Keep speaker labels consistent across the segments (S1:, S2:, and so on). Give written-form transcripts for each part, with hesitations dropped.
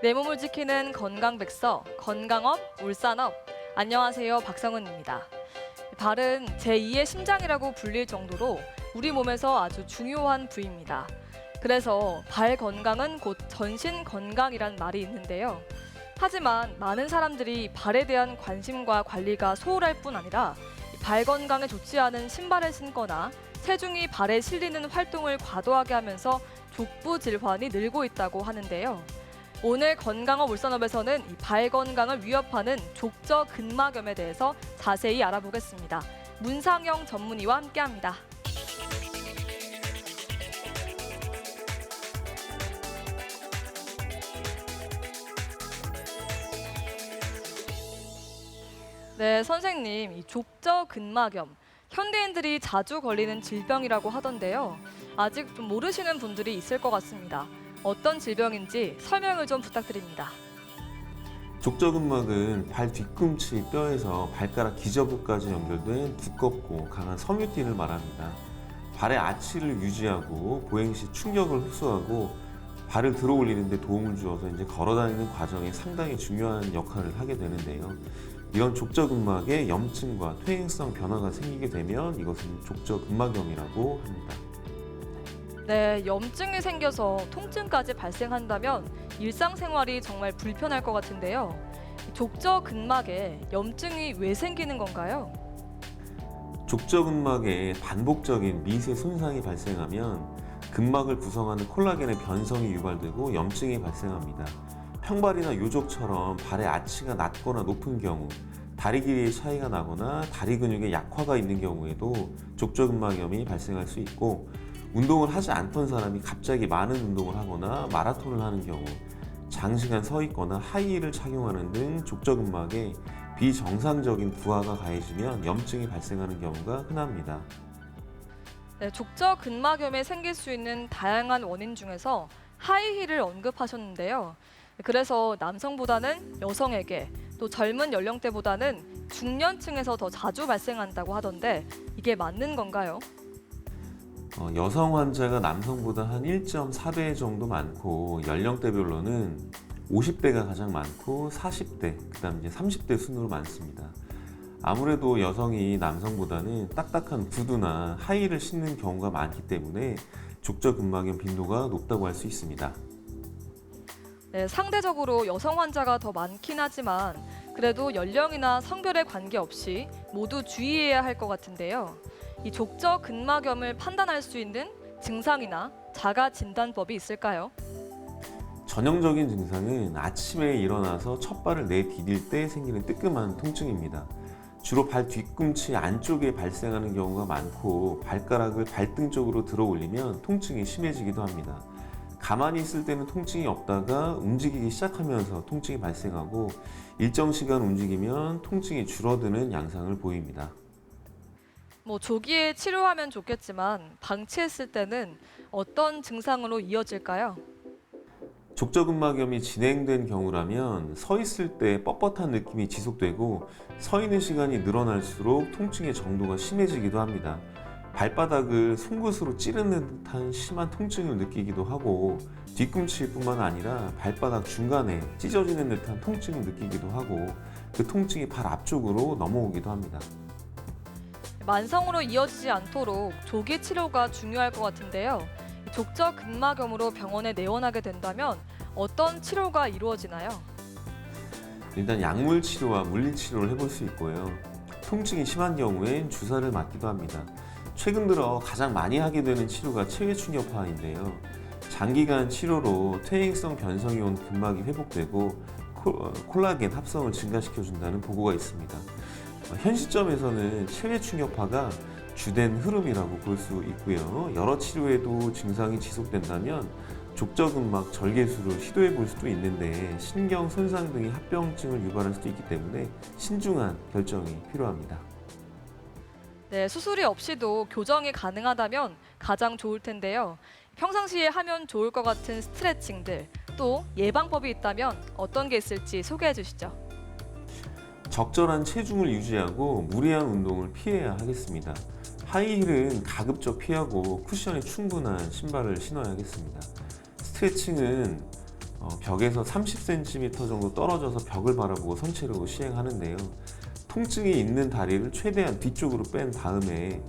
S1: 내 몸을 지키는 건강백서, 건강업, 울산업. 안녕하세요, 박성은입니다. 발은 제2의 심장이라고 불릴 정도로 우리 몸에서 아주 중요한 부위입니다. 그래서 발 건강은 곧 전신 건강이란 말이 있는데요. 하지만 많은 사람들이 발에 대한 관심과 관리가 소홀할 뿐 아니라 발 건강에 좋지 않은 신발을 신거나 체중이 발에 실리는 활동을 과도하게 하면서 족부 질환이 늘고 있다고 하는데요. 오늘 건강업 울산업에서는 이 발 건강을 위협하는 족저근막염에 대해서 자세히 알아보겠습니다. 문상영 전문의와 함께합니다. 네, 선생님, 이 족저근막염, 현대인들이 자주 걸리는 질병이라고 하던데요. 아직 좀 모르시는 분들이 있을 것 같습니다. 어떤 질병인지 설명을 좀 부탁드립니다.
S2: 족저근막은 발 뒤꿈치 뼈에서 발가락 기저부까지 연결된 두껍고 강한 섬유띠를 말합니다. 발의 아치를 유지하고 보행 시 충격을 흡수하고 발을 들어 올리는 데 도움을 주어서 걸어다니는 과정에 상당히 중요한 역할을 하게 되는데요. 이런 족저근막에 염증과 퇴행성 변화가 생기게 되면 이것은 족저근막염이라고 합니다.
S1: 네, 염증이 생겨서 통증까지 발생한다면 일상생활이 정말 불편할 것 같은데요. 족저근막에 염증이 왜 생기는 건가요?
S2: 족저근막에 반복적인 미세 손상이 발생하면 근막을 구성하는 콜라겐의 변성이 유발되고 염증이 발생합니다. 평발이나 요족처럼 발의 아치가 낮거나 높은 경우, 다리 길이의 차이가 나거나 다리 근육에 약화가 있는 경우에도 족저근막염이 발생할 수 있고, 운동을 하지 않던 사람이 갑자기 많은 운동을 하거나 마라톤을 하는 경우, 장시간 서 있거나 하이힐을 착용하는 등 족저근막에 비정상적인 부하가 가해지면 염증이 발생하는 경우가 흔합니다.
S1: 네, 족저근막염에 생길 수 있는 다양한 원인 중에서 하이힐을 언급하셨는데요. 그래서 남성보다는 여성에게, 또 젊은 연령대보다는 중년층에서 더 자주 발생한다고 하던데 이게 맞는 건가요?
S2: 여성 환자가 남성보다 한 1.4배 정도 많고, 연령대별로는 50대가 가장 많고 40대, 그다음 30대 순으로 많습니다. 아무래도 여성이 남성보다는 딱딱한 구두나 하이힐을 신는 경우가 많기 때문에 족저근막염 빈도가 높다고 할 수 있습니다.
S1: 네, 상대적으로 여성 환자가 더 많긴 하지만 그래도 연령이나 성별에 관계없이 모두 주의해야 할 것 같은데요. 이 족저근막염을 판단할 수 있는 증상이나 자가 진단법이 있을까요?
S2: 전형적인 증상은 아침에 일어나서 첫 발을 내디딜 때 생기는 뜨끔한 통증입니다. 주로 발 뒤꿈치 안쪽에 발생하는 경우가 많고, 발가락을 발등 쪽으로 들어 올리면 통증이 심해지기도 합니다. 가만히 있을 때는 통증이 없다가 움직이기 시작하면서 통증이 발생하고, 일정 시간 움직이면 통증이 줄어드는 양상을 보입니다.
S1: 조기에 치료하면 좋겠지만 방치했을 때는 어떤 증상으로 이어질까요?
S2: 족저근막염이 진행된 경우라면 서 있을 때 뻣뻣한 느낌이 지속되고, 서 있는 시간이 늘어날수록 통증의 정도가 심해지기도 합니다. 발바닥을 송곳으로 찌르는 듯한 심한 통증을 느끼기도 하고, 뒤꿈치뿐만 아니라 발바닥 중간에 찢어지는 듯한 통증을 느끼기도 하고, 그 통증이 발 앞쪽으로 넘어오기도 합니다.
S1: 만성으로 이어지지 않도록 조기 치료가 중요할 것 같은데요. 족저근막염으로 병원에 내원하게 된다면 어떤 치료가 이루어지나요?
S2: 일단 약물 치료와 물리 치료를 해볼 수 있고요. 통증이 심한 경우엔 주사를 맞기도 합니다. 최근 들어 가장 많이 하게 되는 치료가 체외 충격파인데요. 장기간 치료로 퇴행성 변성이 온 근막이 회복되고 콜라겐 합성을 증가시켜준다는 보고가 있습니다. 현 시점에서는 체외 충격파가 주된 흐름이라고 볼 수 있고요. 여러 치료에도 증상이 지속된다면 족저근막 절개술을 시도해 볼 수도 있는데, 신경 손상 등의 합병증을 유발할 수도 있기 때문에 신중한 결정이 필요합니다.
S1: 네, 수술이 없이도 교정이 가능하다면 가장 좋을 텐데요. 평상시에 하면 좋을 것 같은 스트레칭들, 또 예방법이 있다면 어떤 게 있을지 소개해 주시죠.
S2: 적절한 체중을 유지하고 무리한 운동을 피해야 하겠습니다. 하이힐은 가급적 피하고 쿠션이 충분한 신발을 신어야 하겠습니다. 스트레칭은 벽에서 30cm 정도 떨어져서 벽을 바라보고 선체로 시행하는데요. 통증이 있는 다리를 최대한 뒤쪽으로 뺀 다음에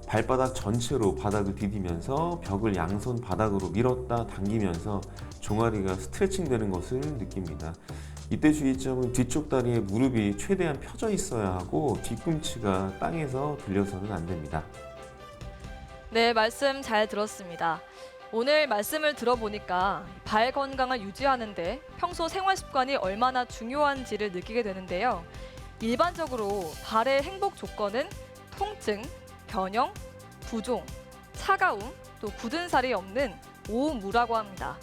S2: 발바닥 전체로 바닥을 디디면서 벽을 양손 바닥으로 밀었다 당기면서 종아리가 스트레칭 되는 것을 느낍니다. 이때 주의점은 뒤쪽 다리의 무릎이 최대한 펴져 있어야 하고 뒤꿈치가 땅에서 들려서는 안 됩니다.
S1: 네, 말씀 잘 들었습니다. 오늘 말씀을 들어보니까 발 건강을 유지하는데 평소 생활 습관이 얼마나 중요한지를 느끼게 되는데요. 일반적으로 발의 행복 조건은 통증, 변형, 부종, 차가움, 또 굳은 살이 없는 오무라고 합니다.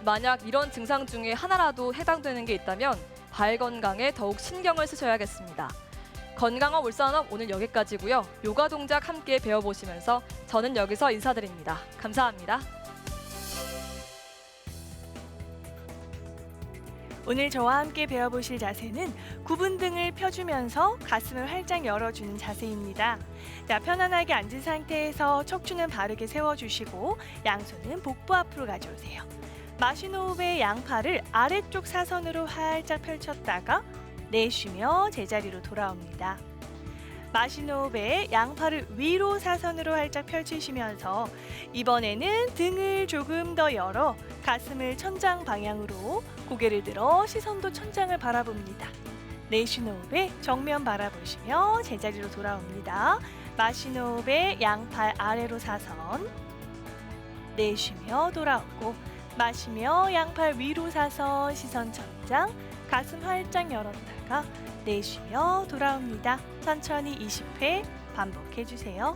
S1: 만약 이런 증상 중에 하나라도 해당되는 게 있다면 발 건강에 더욱 신경을 쓰셔야겠습니다. 건강한 울산업 오늘 여기까지고요. 요가 동작 함께 배워보시면서 저는 여기서 인사드립니다. 감사합니다.
S3: 오늘 저와 함께 배워보실 자세는 굽은 등을 펴주면서 가슴을 활짝 열어주는 자세입니다. 자, 편안하게 앉은 상태에서 척추는 바르게 세워주시고 양손은 복부 앞으로 가져오세요. 마신 호흡에 양팔을 아래쪽 사선으로 활짝 펼쳤다가 내쉬며 제자리로 돌아옵니다. 마신 호흡에 양팔을 위로 사선으로 활짝 펼치시면서 이번에는 등을 조금 더 열어 가슴을 천장 방향으로 고개를 들어 시선도 천장을 바라봅니다. 내쉬는 호흡에 정면 바라보시며 제자리로 돌아옵니다. 마신 호흡에 양팔 아래로 사선, 내쉬며 돌아오고 마시며 양팔 위로 사선, 시선 천장, 가슴 활짝 열었다가 내쉬며 돌아옵니다. 천천히 20회 반복해 주세요.